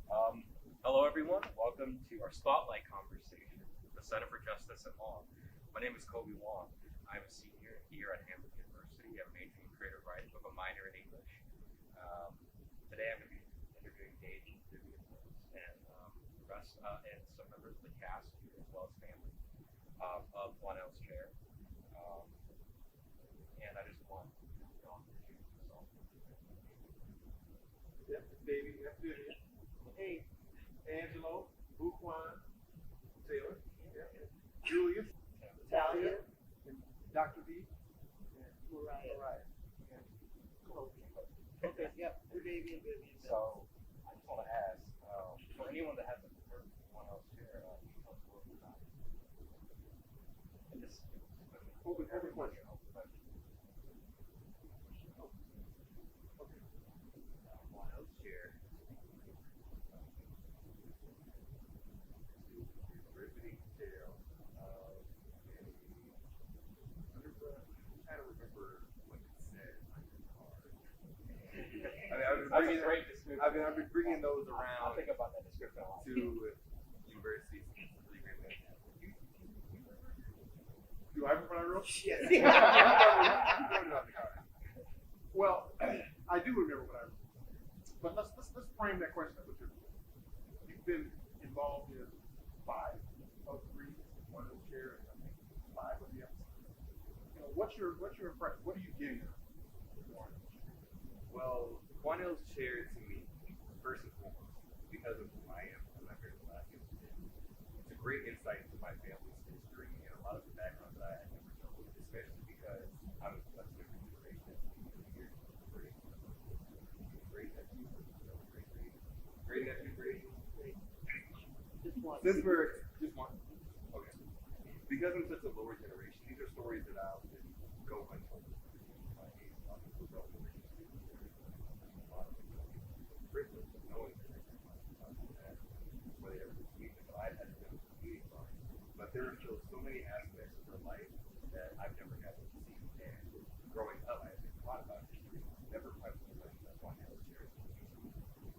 Hello, everyone. Welcome to our Spotlight conversation with the Center for Justice and Law. My name is Colby Wong. I'm a senior here at Hamline University. I'm majoring in creative writing with a minor in English. Today, I'm going to be interviewing Vivian Mims and and some members of the cast here, as well as family of Juanell's chair. And I just want to introduce myself. Yep, baby, that's Vivian. Hey, Angelo, Bukwon, Taylor, Julius, Thaila, and Dr. V, and Mariah. Okay, yep, we're Davvie and Vivian. So, I just want to ask, for anyone that hasn't heard of Juanell's chair, can you tell us a little bit about it? And this Open question. Juanell's chair is a riveting tale of a undergrad. I'm trying to remember what it said on your card. I've been bringing those I'll around think about that description a lot. to universities. Really great things. Do I remember what I wrote? Yes. You wrote it on the card. Well, I do remember what I wrote. But let's frame that question up with you. You've been involved in 5 of the reads, Juanell's chair, and I think 5 of the episodes. You know, what's your impression? What are you getting at? Well, Juanell's chair to me, first and foremost, because of who I am, because I'm very black, it's a great insight into my family's history and a lot of the background that I had never known, especially because I'm a different generation. Great nephew, Just one. Since we're just one, okay. Because I'm such a lower generation, these are stories that I often go untold. My age, a lot of people don't know privilege of knowing that whether they ever received it, but I had to community fund. But there are still so many aspects of her life that I've never had to see. And growing up, I think a lot about history. Never quite learned that Juanell's chair is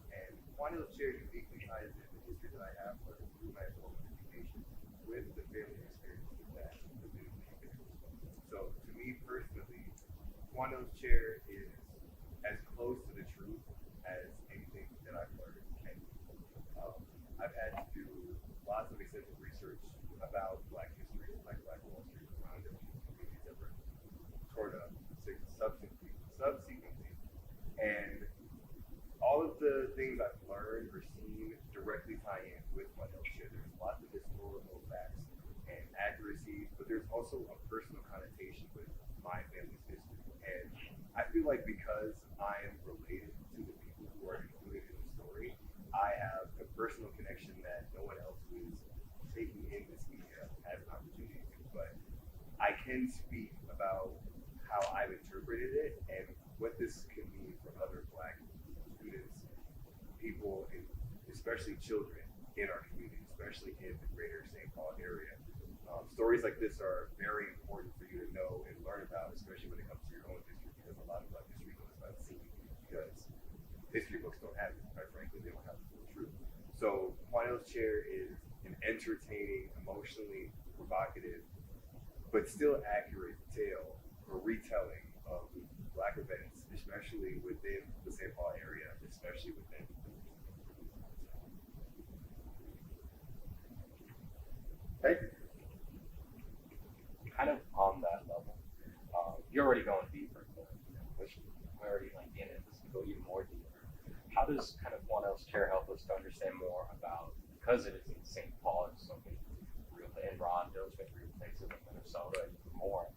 and Juanell's chair uniquely ties in the history that I have learned through my formal education with the family experiences that the community experienced. So to me personally, Juanell's chair is as close to the truth as anything that I've learned can be. I've had to do lots of extensive research about Black history, like Black Wall Street, Rondo, communities that were sort of subsequently. And all of the things I've learned or seen directly tie in with Juanell's chair. There's lots of historical facts and accuracies, but there's also a personal connotation with my family's history. And I feel like because I am related to the people who are included in the story, I have a personal connection that no one else who is taking in this media has an opportunity to. But I can speak about how I've interpreted it and what this can mean for other Black students, people, and especially children in our community, especially in the greater St. Paul area. Stories like this are very important for you to know and learn about, especially when it comes to your own history, because a lot of Black history goes unseen because history books don't have it. Quite frankly, they don't have the full truth. So Juanell's chair is an entertaining, emotionally provocative, but still accurate tale or retelling of Black events, especially within the St. Paul area, especially within. Thank you. Kind of on that level, you're already going deeper, which we're already like in it. This can go even more deeper. How does kind of Juanell's chair help us to understand more about, because it is in St. Paul and so many real in Rondo, so many real places in Minnesota and even more.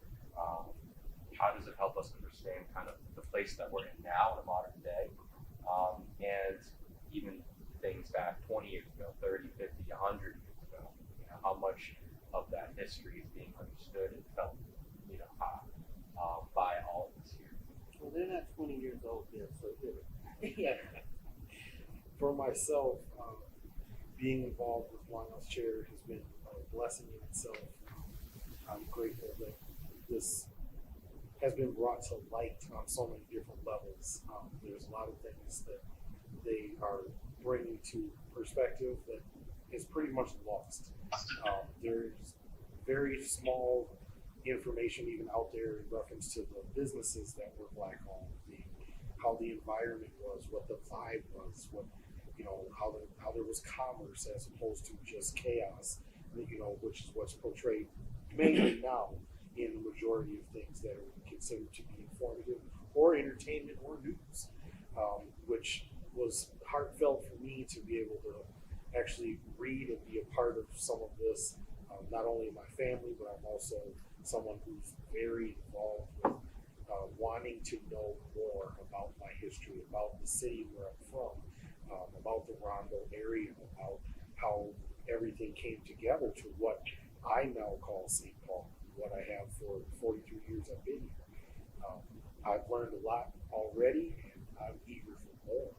How does it help us understand kind of the place that we're in now in the modern day, and even things back 20 years ago, 30, 50, 100 years ago? You know, how much of that history is being understood and felt, you know, by all of us here. Well, they're not 20 years old yet, so Yeah. For myself, being involved with Juanell's chair has been a blessing in itself. I'm grateful that this has been brought to light on so many different levels. There's a lot of things that they are bring to perspective that is pretty much lost. There's very small information even out there in reference to the businesses that were Black owned, how the environment was, what the vibe was, what how there was commerce as opposed to just chaos, which is what's portrayed mainly now in the majority of things that are considered to be informative or entertainment or news, which was heartfelt for me to be able to actually read and be a part of some of this, not only in my family, but I'm also someone who's very involved with wanting to know more about my history, about the city where I'm from, about the Rondo area, about how everything came together to what I now call St. Paul, what I have for 42 years I've been here. I've learned a lot already, and I'm eager for more.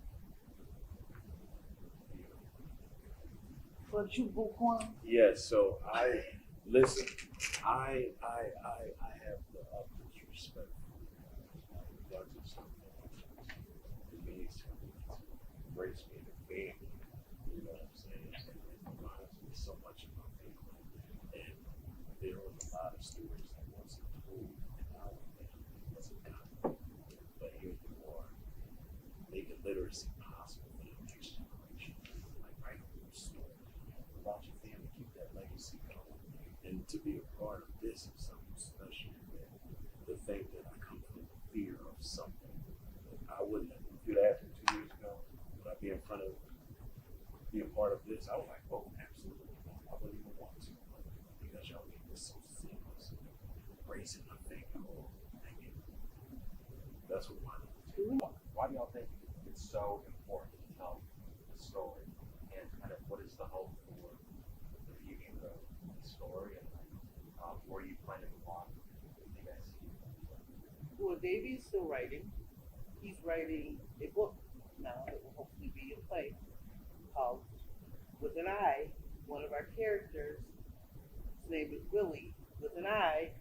But you, Bukwon? Yes, so I listen. I have the utmost respect for you guys. Y'all do something. It means to me to embrace me in the family. You know what I'm saying? And it reminds me so much of my family. And there was a lot of stories that wasn't told in our family. It wasn't done. But here you are, making literacy possible for the next generation. Like write a little story about your family, keep that legacy going. And to be a part of this is something special. To think that I come from the fear of something that I wouldn't have. If you'd asked me 2 years ago, would I be in front of, be a part of this? I was like, oh, absolutely not. I wouldn't even want to. But because y'all make this so seamless, embracing my family, oh, thank you. That's what mine is. Why do y'all think it's so important to tell the story? And kind of what is the hope for the future of the story? And where are you planning to walk? You guys see? Well, Davvie's still writing. He's writing a book now that will hopefully be a play called With an I. One of our characters, his name is Willie, with an I,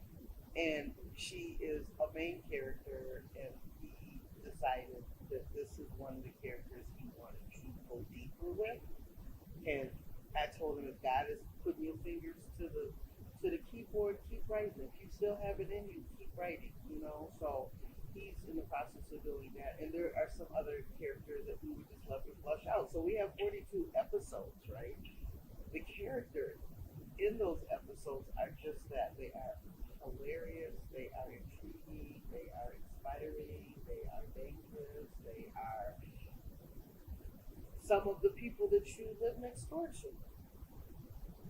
and she is a main character, and he decided that this is one of the characters he wanted to go deeper with. And I told him, if God is putting your fingers to the keyboard, keep writing. If you still have it in you, keep writing, So he's in the process of doing that. And there are some other characters that we would just love to flush out. So we have 42 episodes, right? The characters in those episodes are just that. They are hilarious, they are intriguing, they are inspiring, they are dangerous, they are some of the people that you live next door to.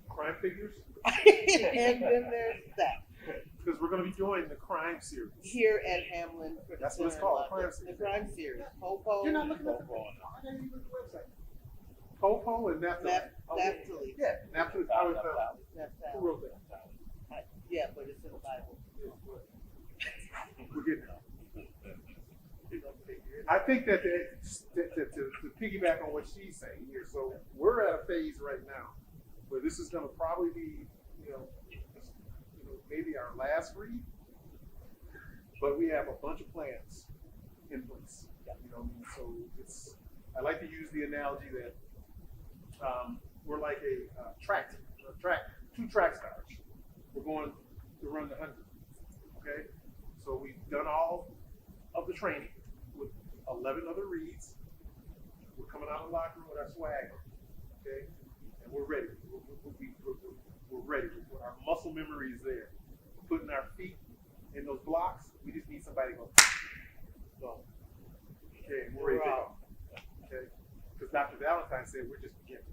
Crime figures? And then there's that. Because we're going to be doing the crime series. Here at Hamline. That's what it's called, crime series. The crime series. Popo. You're not looking at the website. Popo and Naphtali. Naphtali. Yeah, Naphtali. Who wrote that? Yeah, but it's in the Bible. We're getting I think that to piggyback on what she's saying here, so we're at a phase right now where this is going to probably be, maybe our last read, but we have a bunch of plans in place. So it's. I like to use the analogy that we're like two track stars. We're going to run the 100. Okay, so we've done all of the training with 11 other reads. We're coming out of the locker room with our swag on, okay, and we're ready. We're ready. Our muscle memory is there. We're putting our feet in those blocks. We just need somebody to go. Okay, and we're ready to go. Okay, because Dr. Valentine said we're just beginning.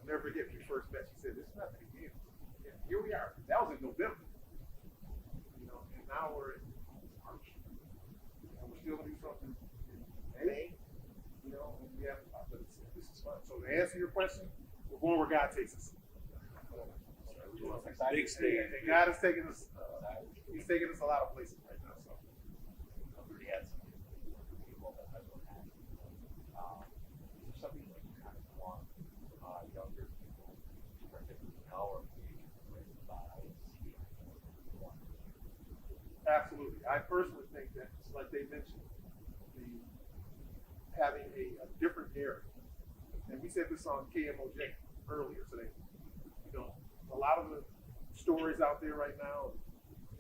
I'll never forget when you first met. She said, "This is not the beginning." Yeah, here we are. That was in November. And now we're in March. And we're still gonna do something in May. And we have, but this is fun. So to answer your question, we're going where God takes us. Big stage. And God is taking us. He's taking us a lot of places right now. So I've already had some people that I've had. Is there something like you kind of want younger people to particularly know or engage with about ISC? absolutely. I personally think that, like they mentioned, having a different narrative, and we said this on KMOJ earlier today, you know, a lot of the stories out there right now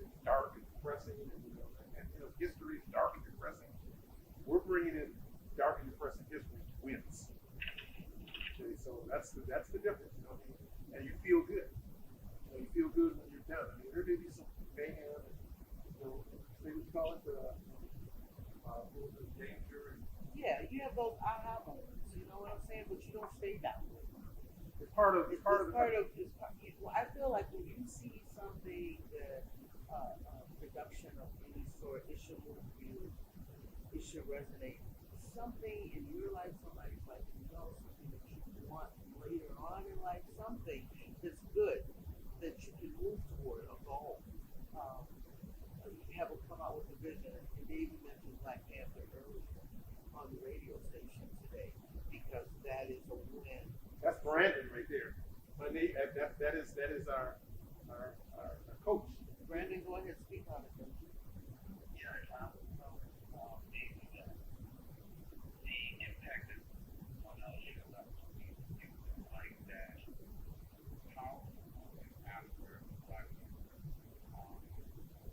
is dark and depressing, and history is dark and depressing. We're bringing in dark and depressing history wins. Okay, so that's the difference, you know, and you feel good. You know, you feel good when you're done. I mean, there may be some mayhem, and, you know, they would call it a little bit of danger. And Yeah, you have those aha moments, you know what I'm saying? But you don't stay down. it's part of Well, I feel like when you see something that production of any sort, it should move you, it should resonate. Something in your life, somebody's life, you know, something that you want later on in life, something that's good that you can move toward a goal. Have them come out with a vision, and Davvie mentioned Black Panther earlier on the radio station today because that is a win. That's Brandon right there. My name, that is our coach. Brandon, go ahead, speak on it. The impact that Juanell shared about it was like that powerful after Black people.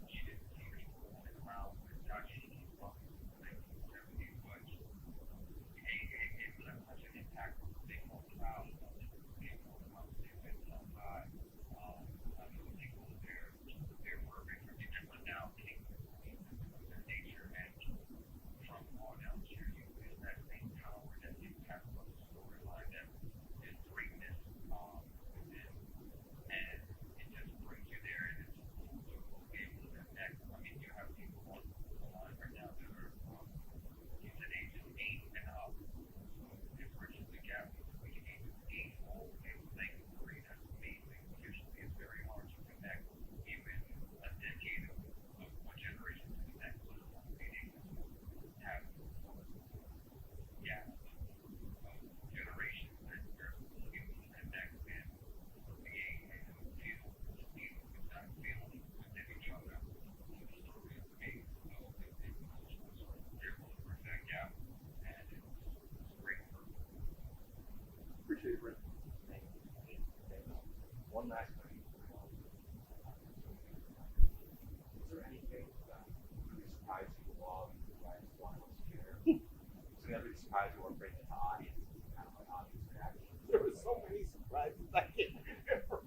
You didn't see people running around with dashiki from 1970, but it left such an impact on the big whole crowd of people around the event outside. I mean, people they're working for different now, their nature, and from Juanell here, you feel that same power, that impact of the storyline, that is greatness within, and it just brings you there, and it's cool to be able to connect. I mean, you have people on the line right now that are you said ages 8 and up, so it bridges the gap between ages 8 all the way to 93. That's amazing. Usually it's very hard to connect even a decade of one generation to connect with being able to have generations that are able to connect and create and feel that feeling within each other. The story is amazing. So it was able to bridge that gap, and it's great for Appreciate it, Brandon. One last question. Is there anything that really surprised you while you were writing Juanell's chair? Something that really surprised you or bring it to audience, kind of like audience reaction? There were so many surprises I can't remember.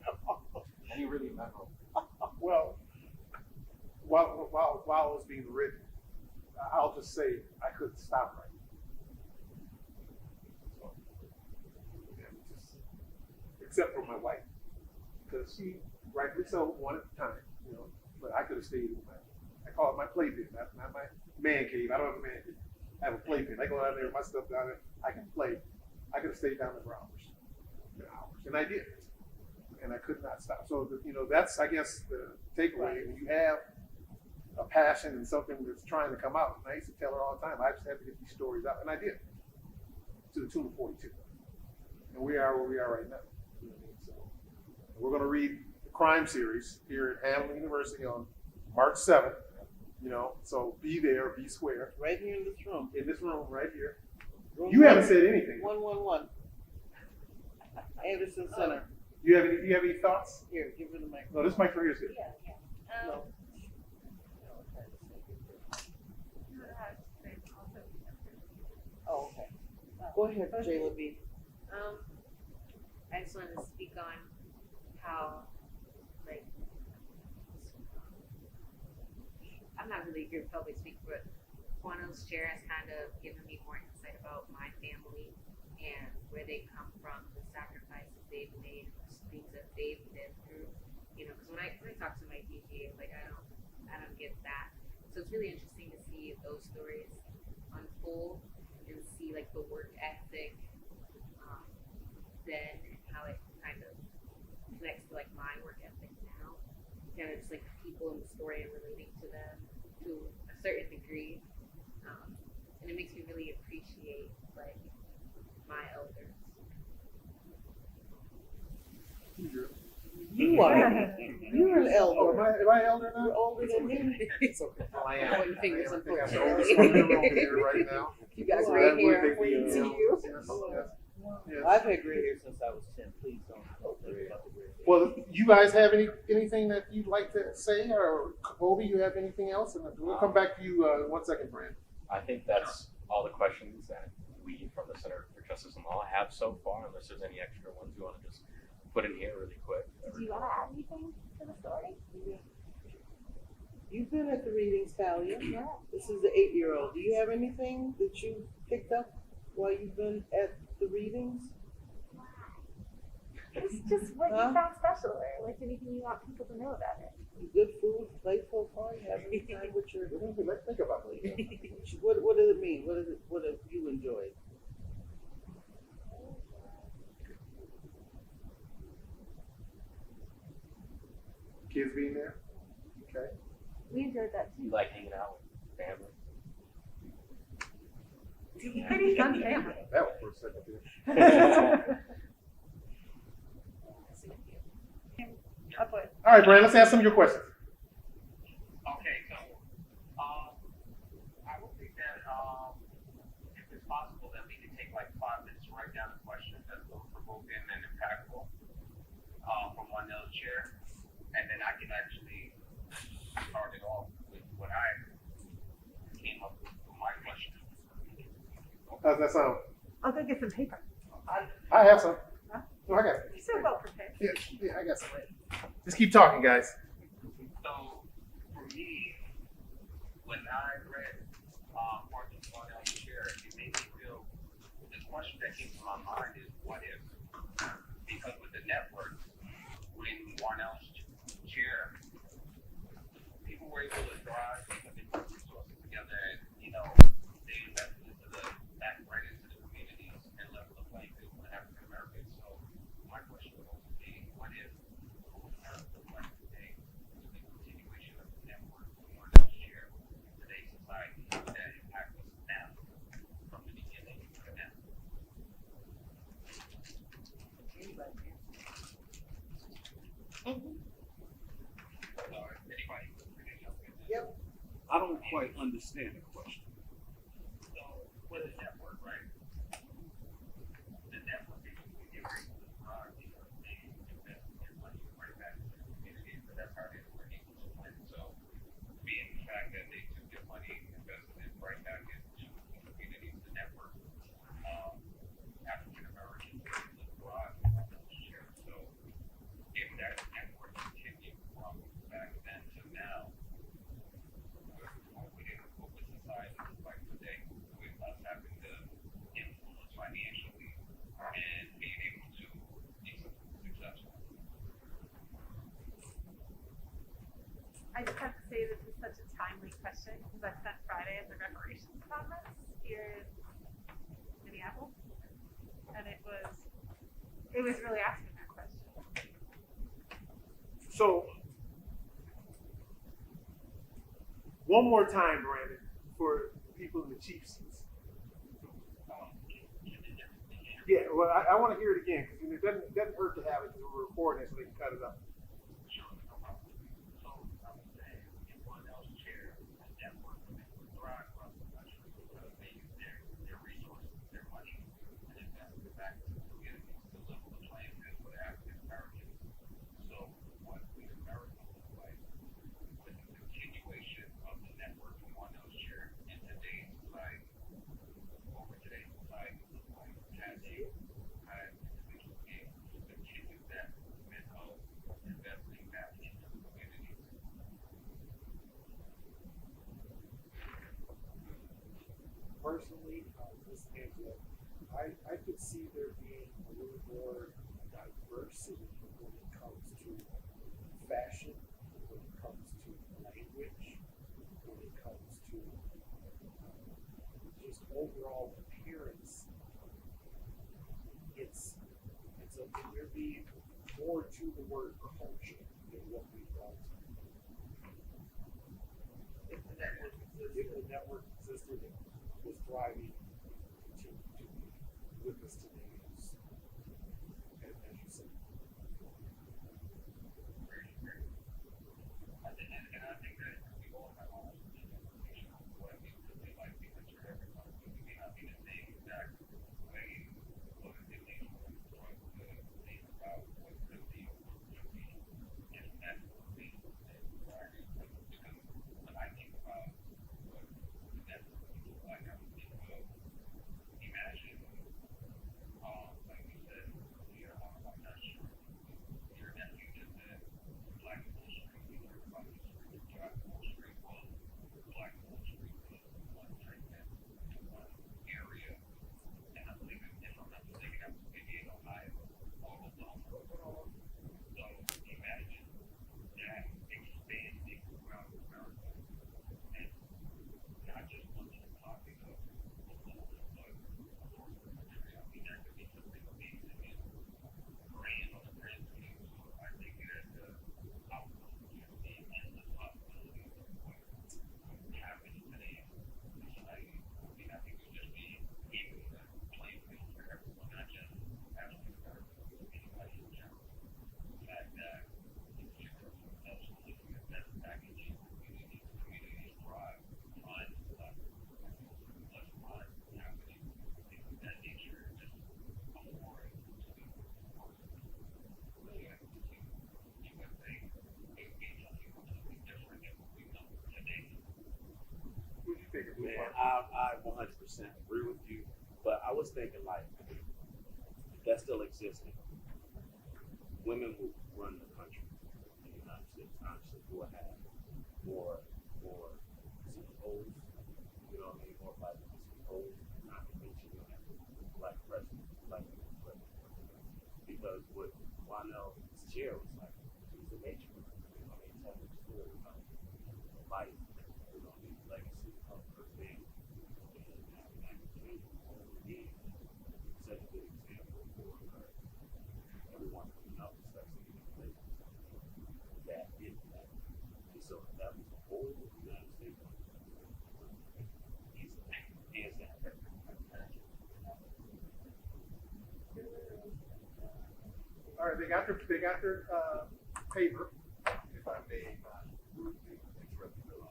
Any really memorable? Well, while it was being written, I'll just say I couldn't stop writing. So, yeah, just, except for my wife, because she rightly so wanted the time, you know. But I could have stayed with I call it my playpen, not my man cave. I don't have a man cave. I have a playpen. I go down there with my stuff down there. I can play. I could have stayed down there for hours, and I did, and I could not stop. So that's I guess the takeaway. When you have a passion and something that's trying to come out, and I used to tell her all the time, I just had to get these stories out, and I did, to the tune of 42, and we are where we are right now. You know what I mean? So we're going to read the crime series here at Hamline University on March 7th. You know, so be there, be square. Right here in this room. In this room right here. Room You haven't said anything. 111. Anderson Center. You have any thoughts? Here, give her the mic. No, this mic right here is good. No. Oh, okay. Go ahead, Jayla M. I just wanted to speak on how, like, I'm not really a good public speaker, but Juanell's chair has kind of given me more insight about my family and where they come from, the sacrifices they've made, the things that they've been through. You know, because when I talk to my DJ, like I don't get that. So it's really interesting to see those stories unfold and see like the work ethic then and how it kind of connects to like my work ethic now. Kind of just like people in the story and relating to them to a certain degree. And it makes me really appreciate like my elders. You are. You're an elder. Am I elder now? You're older than me. It's okay. Oh, I am. Pointing fingers, I think I'm the unfortunately. oldest one in the room here right now. You guys So right that would here, make me, pointing to you. yes. Yes. I've had gray hair since I was 10. Please don't think about the gray hair. Well, you guys have anything that you'd like to say, or Colby, you have anything else? And we'll come back to you 1 second, Brand. I think that's all the questions that we from the Center for Justice and Law have so far, unless there's any extra ones you want to just put in here really quick. Do you want to add anything to the story? You've been at the readings, Thalia. Yeah. This is the 8-year-old. Do you have anything that you picked up while you've been at the readings? It's just what Huh? you found special, or like anything you want people to know about it. Good food, playful fun, having time with your. Let's think about it. What does it mean? What have you enjoyed? Kids being there. Okay. We enjoyed that You too. like hanging out with family? Pretty fun family. That was for a second there. Upward. All right, Brand. Let's ask some of your questions. Okay, so I would think that if it's possible that we could take like 5 minutes to write down a question that's both provoking and impactful from Juanell's chair, and then I can actually start it off with what I came up with for my question. How's that sound? I'll go get some paper. I have some. Huh? Oh, I got it. You're so well prepared. Yeah, I got some. Just keep talking, guys. So for me, when I read part of Juanell's chair, it made me feel the question that came to my mind is what if? Because with the network, when Juanell's chair, people were able to drive because they put resources together and they invested into back right into the communities and level the playing field for African Americans. So my question would also be, what if today is the continuation of the network from Juanell's chair in today's society that impacts us now from the beginning to now? Anybody can jump in there. Yep. I don't quite understand the question. So with the network, right? The network basically they were able to drive because they invested their money right back into the community, so that's how they were able to win. So being the fact that they took their money, invested it right back into the communities, the network, African Americans were able to thrive on those shares. So if that network continued from back then to now, what would society look like today with us having the influence financially and being able to be successful? I just have to say this is such a timely question because I spent Friday at the reparations conference here in Minneapolis, and it was really asking that question. So, one more time, Brandon, for people in the chief seats. Yeah, well, I want to hear it again because it doesn't hurt to have it because we're recording it so they can cut it up. Sure, no problem. So I would say in Juanell's chair, the network would thrive across the country because they use their resources, their money, and invest it back into the communities to level the playing field for African Americans. So what would America look like with the continuation of the network from Juanell's chair in today's society? What would today's society look like had individuals been able to continue that movement of investing back into the communities? Personally, this Angelo, I could see there being a little more diversity when it comes to fashion, when it comes to language, when it comes to just overall appearance. There'd be more to the word culture than what we brought. If the network existed and was thriving, continued to be with us today, as you said. And I think that we all have our own interpretation of what it means to be like because you're everybody. We may not be the same exact way, what it imagine that expanding throughout America, and not just looking at topic of local, but across the country. I mean, that could be something amazing and grand on the grand scale. So I think that the outcome can be endless possibilities of what happening today in society. I mean, I think it would just be even a playing field for everyone, not just African Americans, but anybody in general. The fact that absolutely the best package communities thrive, find left, less crime happening, things of that nature, just a more inclusive world. Really, I think you would think it would be something completely different than what we know today. What do you think of Man, Bukwon? I 100% agree with you, but I was thinking like, if that still existed, women will run the country in the United States. Honestly, we'll have more CEOs, you know what I mean, more black CEOs, not to mention you'll have black president, black women president. Because what Juanell's chair was like, she was a matriarch, you know what I mean, telling the story about life, you know what I mean, legacy of her family. And that became only such a good example for her. Everyone coming up, especially in the places that did that. And so that was a whole United States easily, hands down. All right, they got their paper. If I may rudely interrupt you,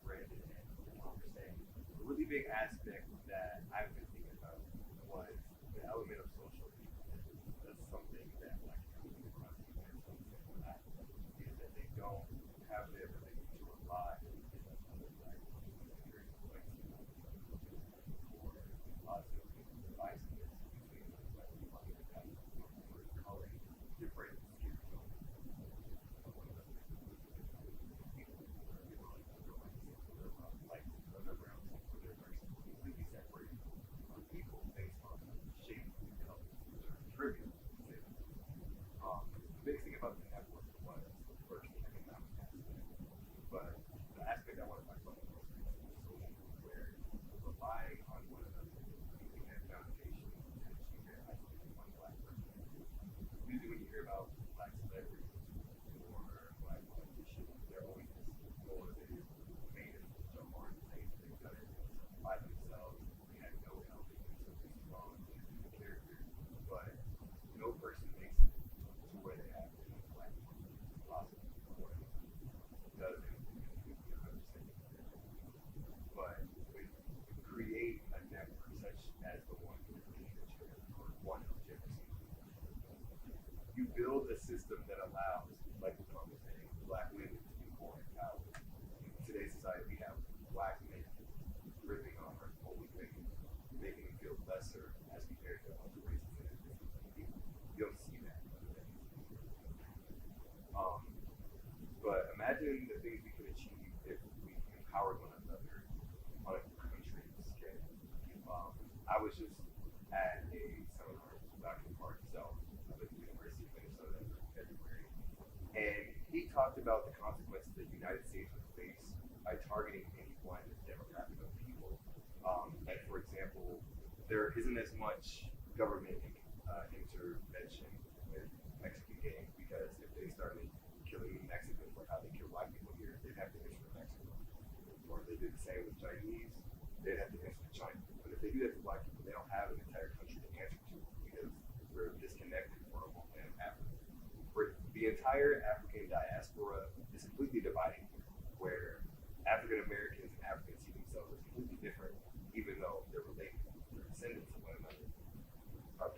Brandon and conversation. A really big aspect that I've been thinking about was the element of social media. That's something that like coming across the internet is that they don't have the ability to rely on other black people or lots of devices between black people that have color, different skin tones. Like underground, where they're completely separated from people based on shape and color, which are trivial. The big thing about the network was the first economic aspect, but the aspect I want to talk about most is social, where relying on one another, using that foundation to achieve their identity, one black person. Usually when you hear about black celebrities or black politicians, they're always or they've made it so hard to say they've done it by themselves. They have no help, they do something wrong, they do the character, but no person makes it to where they have to be black possible or doesn't be 100%. But when you create a network such as the one with one of Jefferson, you build a system that allows, like the was saying, black women to be more empowered. In today's society, we have black men ripping on our holy women, making them feel lesser as compared to other races and people. You don't see that. But imagine the things we could achieve if we empowered one another on a country scale. I was just at a seminar with Dr. Mark Self at the University of Minnesota in February, and he talked about the consequences that the United States would face by targeting any one demographic of people. Like, for example, there isn't as much government intervention with Mexican gangs because if they started killing Mexicans like how they kill white people here, they'd have to enter Mexico. Or if they did the same with Chinese, they'd have to enter China. But if they do that to black people, they don't have an entire country to answer to because we're disconnected from Africa. The entire African diaspora is completely divided here, where African Americans and Africans see themselves as completely different, even though they're related, they're descendants of one another.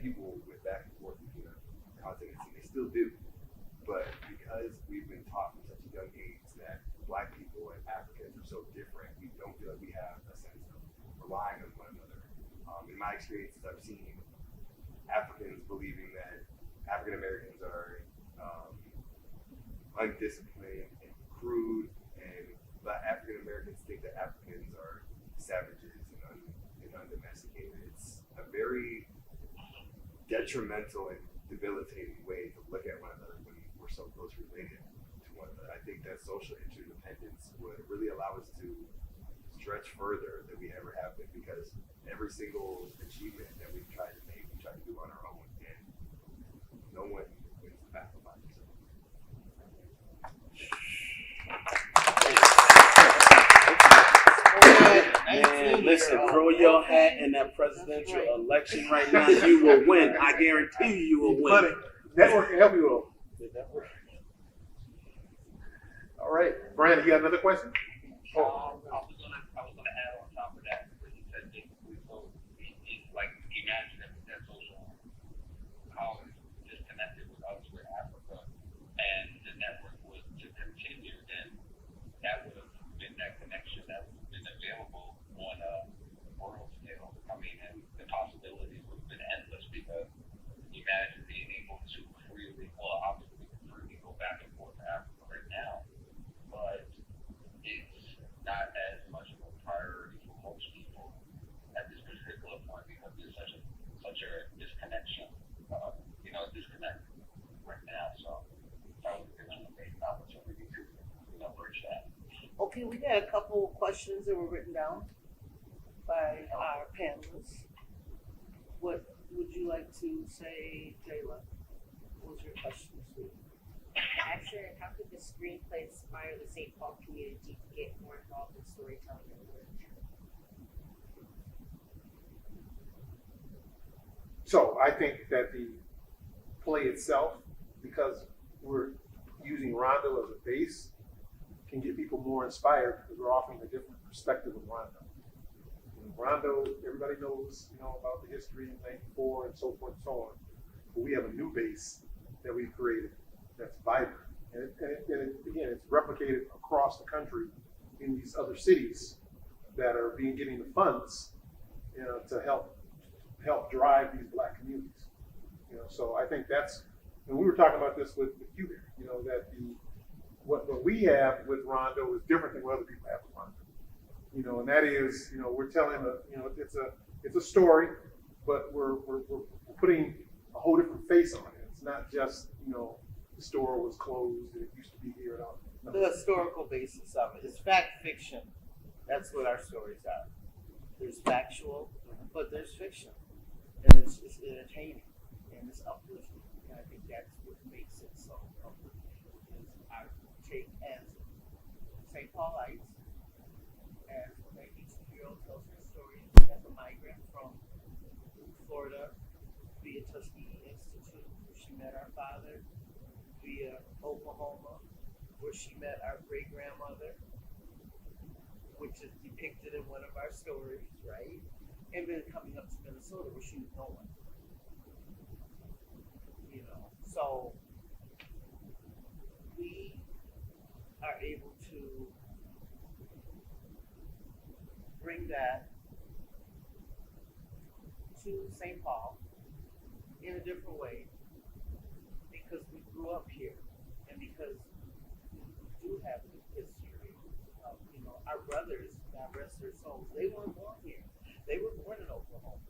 People with back and forth between the continents, and they still do. But because we've been taught from such a young age that black people and Africans are so different, we don't feel like we have a sense of relying on one another. In my experiences, I've seen Africans believing that African Americans are undisciplined and crude, and African Americans think that Africans are savages and undomesticated. It's a very detrimental and debilitating way to look at one another when we're so closely related to one another. I think that social interdependence would really allow us to stretch further than we ever have been, because every single achievement that we've tried to make, we try to do on our own, and no one wins the battle by themselves. Man, listen, throw your hat in that presidential election right now. You will win. I guarantee you will win. Network can help you all. All right, Brandon, you got another question? I was gonna add on top of that, where you said basically, so it's like imagine that social how disconnected with us with Africa, and the network was to continue, then that would have been that connection that would have been available on a world scale. I mean, and the possibilities would have been endless, because imagine being able to freely, well, obviously we can freely go back and forth to Africa right now, but it's not as much of a priority for most people at this particular point, because there's such a disconnection, disconnect right now. So that was an amazing opportunity to bridge that. Okay, we got a couple of questions that were written down by our panelists. What would you like to say, Jayla? What was your question this week? Actually, how could the screenplay inspire the St. Paul community to get more involved in storytelling and literature? So I think that the play itself, because we're using Rondo as a base, can get people more inspired, because we're offering a different perspective of Rondo. Rondo, everybody knows, about the history in '94 and so forth and so on. But we have a new base that we've created that's vibrant. And again, it's replicated across the country in these other cities that are getting the funds, to help drive these Black communities. So I think that's, and we were talking about this with you here, that what we have with Rondo is different than what other people have with Rondo. And that is, we're telling it's a story, but we're putting a whole different face on it. It's not just, the store was closed and it used to be here and all. No. The historical basis of it. It's fact fiction. That's what our stories are. There's factual, but there's fiction. And it's entertaining and it's uplifting. And I think that's what makes it so uplifting. Is our take as St. Paulites, as each hero tells her story as a migrant from Florida via Tuskegee Institute, where she met our father, via Oklahoma, where she met our great-grandmother, which is depicted in one of our stories, right? And then coming up to Minnesota, where she was no one. So we are able to bring that to St. Paul in a different way, because we grew up here, and because we do have the history of, our brothers, God rest their souls, they weren't born here. They were born in Oklahoma.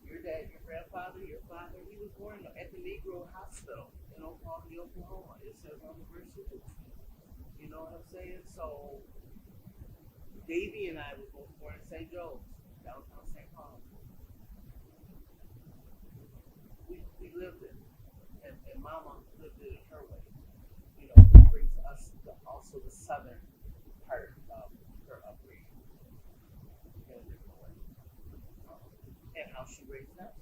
Your dad, your grandfather, your father, he was born at the Negro Hospital in Oklahoma. It says on the birth certificate. You know what I'm saying? So, Davvie and I were both born in St. Joe's, downtown St. Paul. We lived it, and Mama lived it in her way. It brings us also the southern part of her upbringing in a different way, and how she raised us.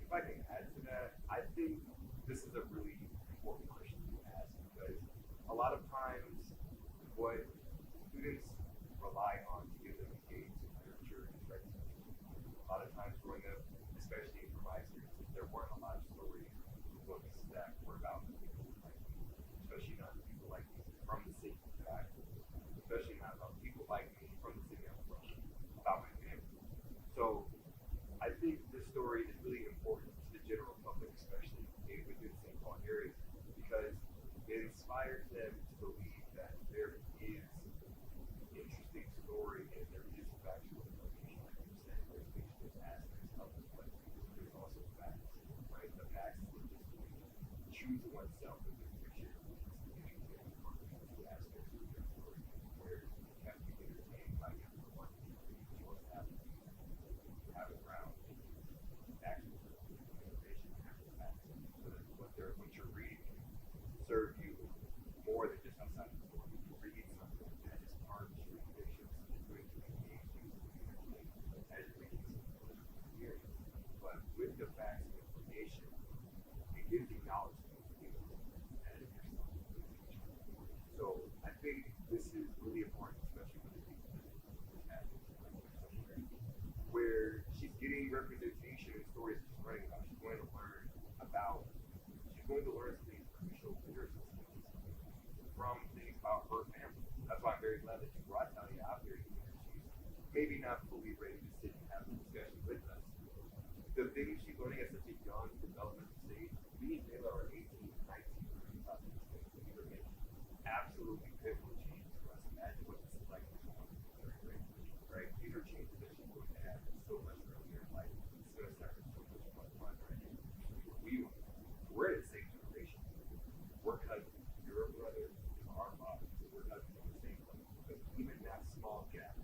If I can add to that, I think this is a really important question to ask, because a lot of times what students rely on to get them engaged in literature and writing, a lot of times growing up, especially in my experiences, there weren't a lot of stories, books that were about people like me, especially not people like me from the city that I live in, especially not about people like me from the city I'm from, about my family. So I think this story is really important to the general public, especially within St. Paul area, because it inspires them to believe that there is interesting story and there is factual information, like you said, there's aspects of it, but there's also facts, right? true to oneself in this picture. Two aspects of your story where you have to be entertained by your one. You also have to ground actual information after the fact. So that what you're reading can serve you more than just outside the story. You read something that is part of your convictions, it's going to engage you as you're reading something experience. But with the facts and information, it gives you knowledge to you as yourself. So I think this is really important, especially with the people that where she's getting representation in stories she's learning about. She's going to learn some crucial literacy skills from things about her family. That's why I'm very glad that you brought Thaila out here. She's maybe not fully ready to sit and have a discussion with us. The things she's learning at such a young developmental stage, me and Jayla are 18, 19 about these things. These are making absolutely pivotal changes for us. Imagine what this is like for someone who's third grade, right? These are changes that she's going to have so much earlier in life. It's going to start with so much more fun, right? We're in the same generation. We're cousins. You're a brother, our father. We're cousins on the same level. But even that small gap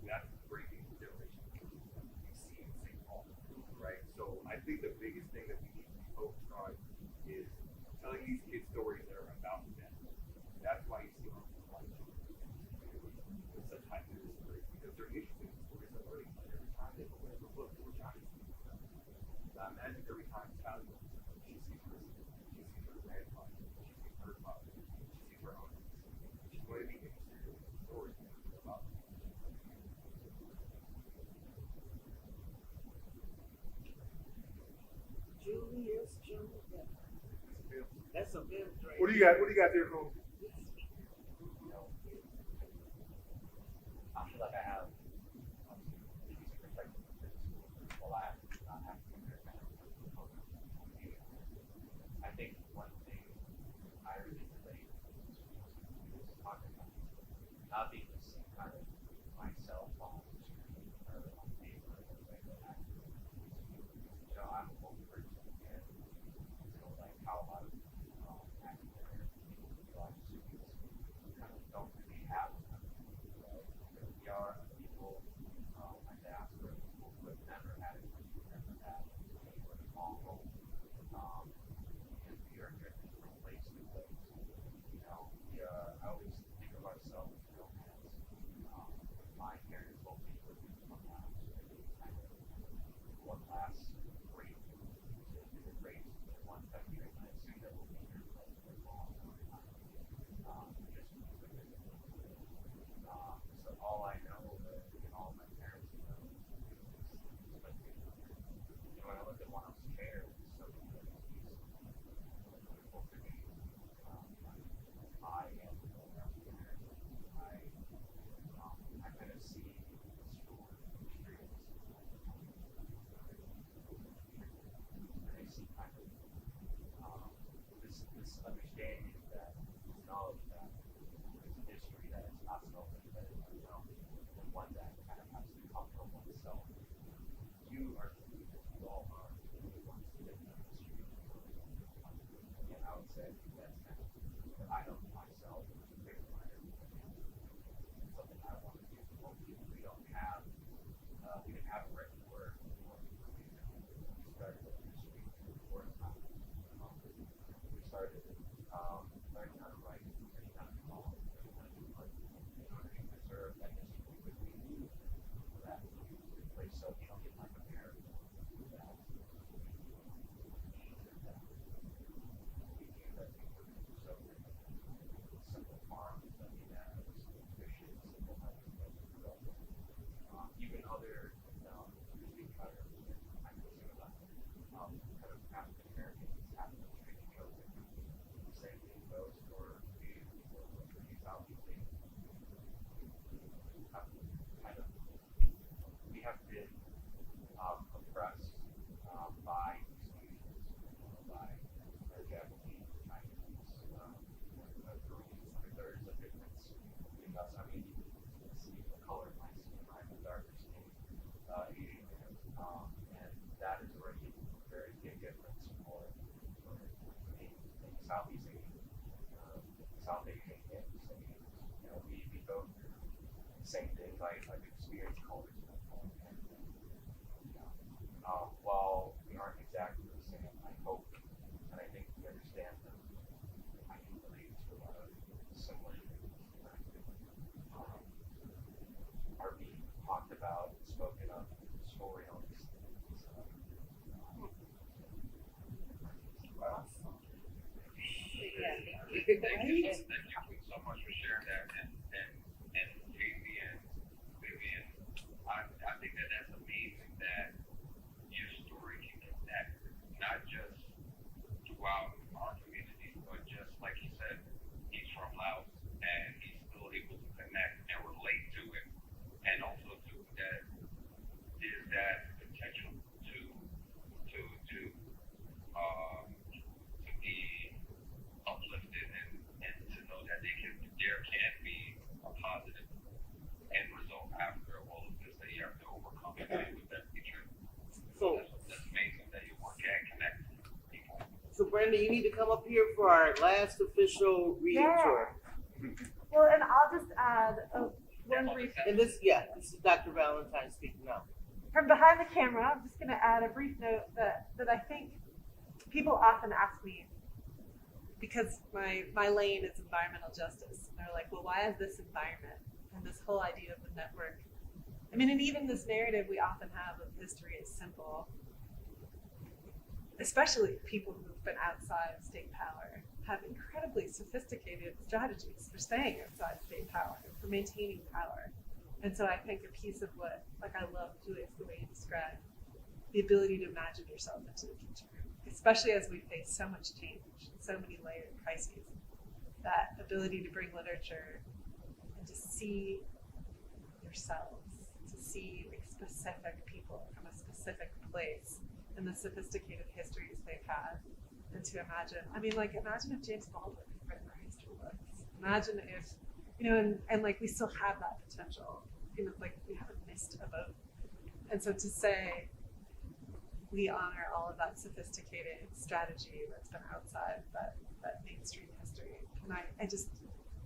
that's breaking the generation. You see in St. Paul, right? So I think the biggest thing that we need to be focused on is telling these kids stories that are about them. That's why you see all these white children with such high literacy rates, because they're interested in stories they're learning. Every time they open up a book, they're trying to see them. Imagine every time Thaila, she sees her grandfather, she sees her father, she sees her own. She's going to be interested in the stories about them. Julius M. That's a Mims right What do you got? What do you got there, Cole? You know, I feel like I have decent perspective from school. Well, I not have to compare kind of I think one thing I really relate to is talking about not being the same kind of myself on the screen or on paper or the way that I you know, I'm a book person and you know, like how a lot of acting students kind of don't really have that. Right? We are people, my diaspora people who have never had it, never had anywhere to call home. And we are driven from place to place. You know, I always think of ourselves, you know, as my parents both people from Laos. Kind of one last great immigrate to one country, and I assume that we'll be here for a long time. So all I know, and all my parents know, is like, you know, when I look at one of those chairs, so wonderful to me. I am I kind of see school streets, and I see kind of this understanding that this knowledge that there's a history that is not selfish, that is unknown, and one that kind of has to come from oneself. You are you all are the ones who live that history. And I would say that's kind of what I know myself as a great writer. Something I want to do. We don't have we didn't have a written word before we started the history before time. We started learning how to write, learning how to draw, learning how to do art in order to preserve that history, because we knew that in place so you don't get like a parent that we knew that we were so simple farms that we had, efficient, simple methods that we developed. Even other speak about it, I can think about kind of African Americans having a treaty chosen. The same thing goes for Asian people, for you Southeast Asians. Kind of, we have been oppressed by institutions, by our Japanese, Chinese, Koreans. There's a difference between us. I mean, you can see the color of my skin, I'm a darker skin Asian man, and that is already a very big difference for me. Southeast Asian, South Asian, and East Asian. We go through the same things like experience cultures. While we aren't exactly the same, I hope, and I think we understand them. I can relate to a lot of similar things that are being talked about, spoken of, story on these things. Thank you so much for sharing that, and Davvie and Vivian, I think that's amazing that your story can connect not just throughout our community, but just like he said, he's from Laos and he's still able to connect and relate to it, and also to that there's that potential to be uplifted and to know that there can be a positive end result after all of this that you have to overcome and deal with that feature. So, That's amazing that your work can connect people. so Brenda, you need to come up here for our last official reading tour. Well, and I'll just add one brief. And this is Dr. Valentine speaking now. From behind the camera, I'm just going to add a brief note that I think people often ask me, because my lane is environmental justice. And they're like, well, why is this environment and this whole idea of the network? I mean, and even this narrative we often have of history is simple, especially people who've been outside of state power have incredibly sophisticated strategies for staying outside state power, for maintaining power. And so I think a piece of what, like I love, Julius, the way you described, the ability to imagine yourself into the future, especially as we face so much change, so many layered crises, that ability to bring literature and to see yourselves, to see like specific people from a specific place and the sophisticated histories they've had, and to imagine, imagine if James Baldwin had written our history books. Imagine if, and like we still have that potential, like we haven't missed a boat. And so to say, we honor all of that sophisticated strategy that's been outside that mainstream history. And I just,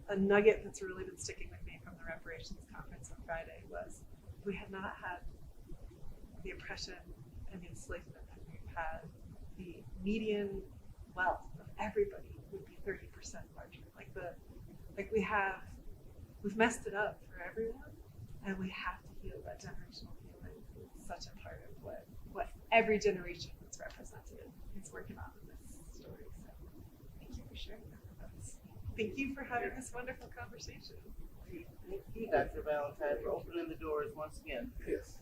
a nugget that's really been sticking with me from the reparations conference on Friday was, we had not had the oppression and the enslavement that we've had, the median wealth of everybody would be 30% larger. We've messed it up for everyone, and we have to heal that generational healing. It's such a part of what every generation that's represented is working on in this story. So thank you for sharing that with us. Thank you for having this wonderful conversation. Thank you, Dr. Valentine, for opening the doors once again. Yes.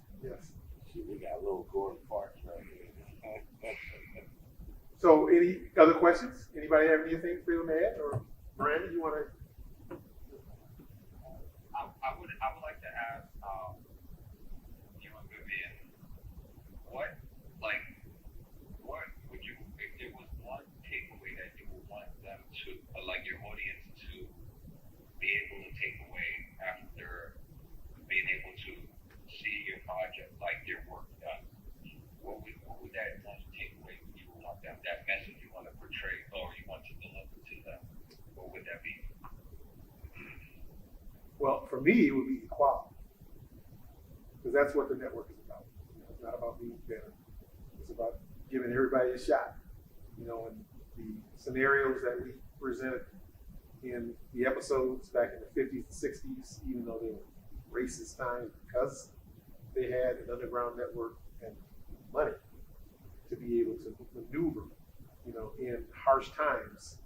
See, we got little Gordon Parks right here. So, any other questions? Anybody have anything for them to add? Or Miranda, you want to? I would like to ask you and Vivian, what would you, if there was one takeaway that you would want them to, like your audience to be able to take away after being able to see your project, like your work done, what would that one takeaway you would want them, that message you want to portray or you want to deliver to them, what would that be? Well, for me, it would be equality, because that's what the network is about. It's not about being better. It's about giving everybody a shot. And the scenarios that we presented in the episodes back in the 50s and 60s, even though they were racist times, because they had an underground network and money to be able to maneuver, in harsh times,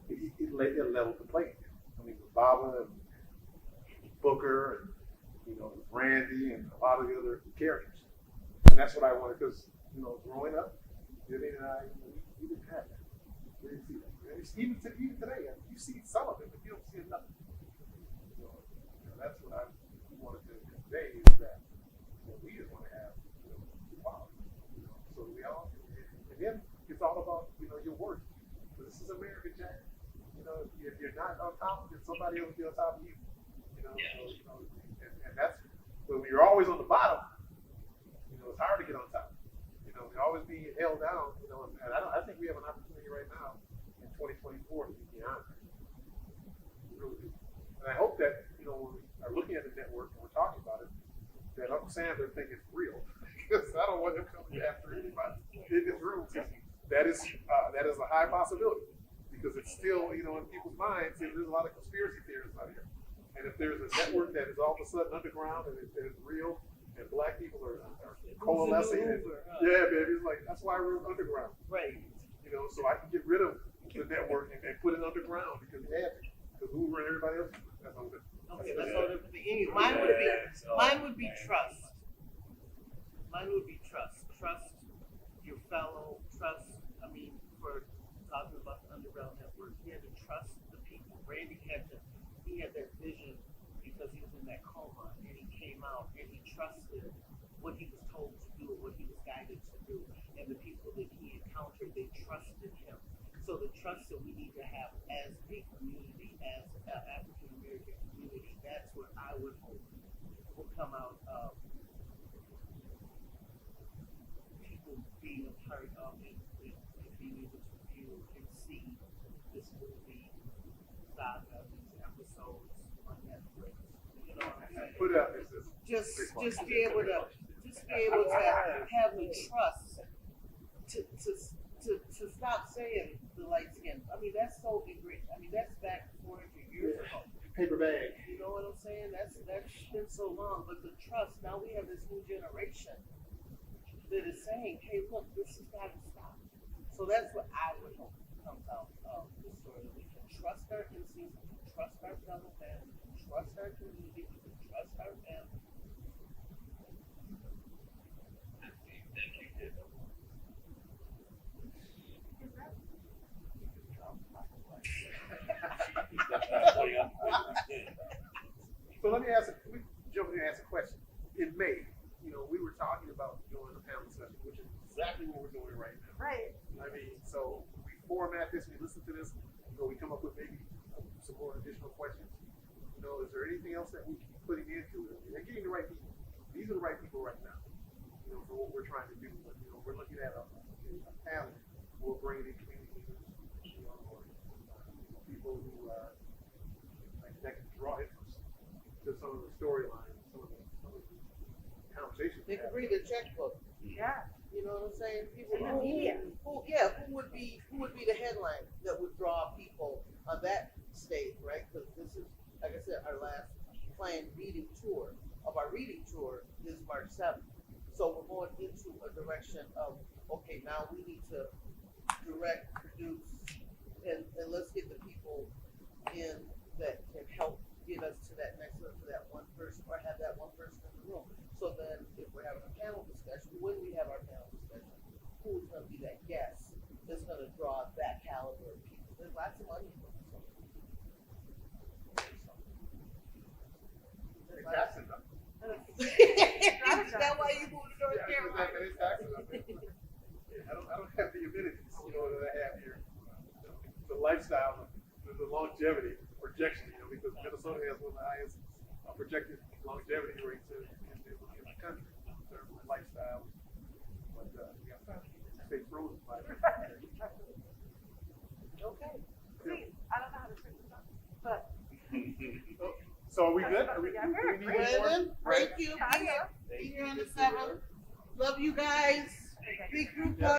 it leveled the playing field. I mean, with Baba and Booker and Randy and a lot of the other characters, and that's what I wanted, because growing up, Vivian and I, we didn't have that. We didn't see that. Even today, you see some of it, but you don't see enough. That's what I wanted to convey, is that we just want to have equality. So we all, and then it's all about your work. This is America, Jack. If you're not on top, then somebody else will be on top of you. And that's when you're always on the bottom. It's hard to get on top. You're always being held down. And I think we have an opportunity right now in 2021 2024 to be beyond that. We really do. And I hope that, you know, when we are looking at the network and we're talking about it, that Uncle Sam doesn't think it's real. Because I don't want him coming after anybody in this room. That is a high possibility. Because it's still, you know, in people's minds, there's a lot of conspiracy theories out here. And if there's a network that is all of a sudden underground and it's real, and black people are coalescing, and, yeah, baby, it's like, that's why we're underground. Right. You know, so I can get rid of the network and put it underground because we have it. Because Hoover and everybody else, that's all good. Okay, let's go to the end. Mine would be trust. Mine would be trust. Trust your fellow, trust, I mean, for talking about the underground network, you had to trust the people. Randy had that vision because he was in that coma and he came out and he trusted what he was told to do, what he was guided to do. And the people that he encountered, they trusted him. So the trust that we need to have as a community, as an African American community, that's what I would hope will come out of people being a part of it and being able to view and see this movie, saga, these episodes on Netflix. You know what I'm saying? Put it out there, sis. Just be able to have the trust to stop saying the light skin. I mean, that's so ingrained. I mean, that's back 400 years ago. Paper bag. You know what I'm saying? That's been so long. But the trust, now we have this new generation that is saying, hey, look, this has got to stop. So that's what I would hope comes out of the story. That we can trust our instincts, we can trust our fellow family, we can trust our community, we can trust our family. So let me jump in and ask a question. In May, you know, we were talking about doing a panel discussion, which is exactly what we're doing right now. Right. I mean, so we format this, we listen to this, you know, we come up with maybe some more additional questions. You know, is there anything else that we can be putting into it? They're getting the right people. These are the right people right now. You know, for what we're trying to do. But, you know, we're looking at a panel. We'll bring in community leaders, you know, or people who that can draw interest to some of the storylines, some of the conversations. They could read the checkbook. Yeah. You know what I'm saying? People In the media. who would be the headline that would draw people on that stage, right? Because this is, like I said, our last planned reading tour of our reading tour is March 7th. So we're going into a direction of, okay, now we need to direct, produce, and let's get the people in that can help get us to that next level, to that one person, or have that one person in the room. So then, if we're having a panel discussion, when we have our panel discussion, who's going to be that guest that's going to draw that caliber of people? There's lots of money in this. It's taxes up. Is that why you moved to North Carolina? It's taxes up. I don't have the amenities, you know, that I have here. The lifestyle, the longevity, projection, you know, because Minnesota has one of the highest projected longevity rates in the country in terms of lifestyle. But we got to stay frozen by that. Okay. Please, I don't know how to turn this on, but. So are we good? Do we need Brandon, more? thank you. Be here on the 7th. Love you guys. Big group.